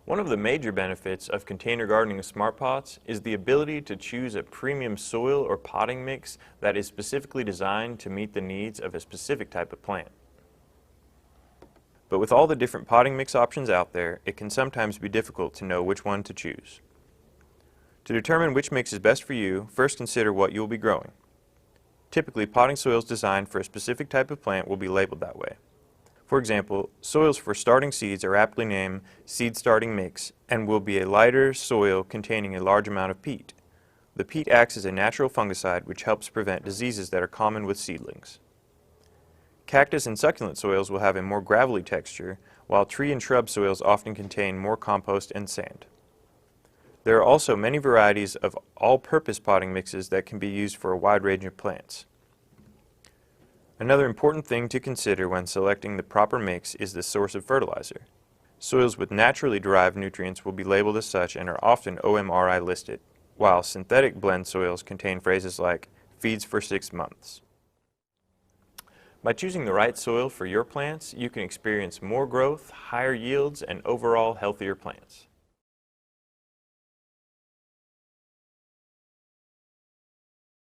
One of the major benefits of container gardening with smart pots is the ability to choose a premium soil or potting mix that is specifically designed to meet the needs of a specific type of plant. But with all the different potting mix options out there, it can sometimes be difficult to know which one to choose. To determine which mix is best for you, first consider what you will be growing. Typically, potting soils designed for a specific type of plant will be labeled that way. For example, soils for starting seeds are aptly named seed starting mix and will be a lighter soil containing a large amount of peat. The peat acts as a natural fungicide which helps prevent diseases that are common with seedlings. Cactus and succulent soils will have a more gravelly texture, while tree and shrub soils often contain more compost and sand. There are also many varieties of all-purpose potting mixes that can be used for a wide range of plants. Another important thing to consider when selecting the proper mix is the source of fertilizer. Soils with naturally derived nutrients will be labeled as such and are often OMRI listed, while synthetic blend soils contain phrases like feeds for 6 months. By choosing the right soil for your plants, you can experience more growth, higher yields, and overall healthier plants.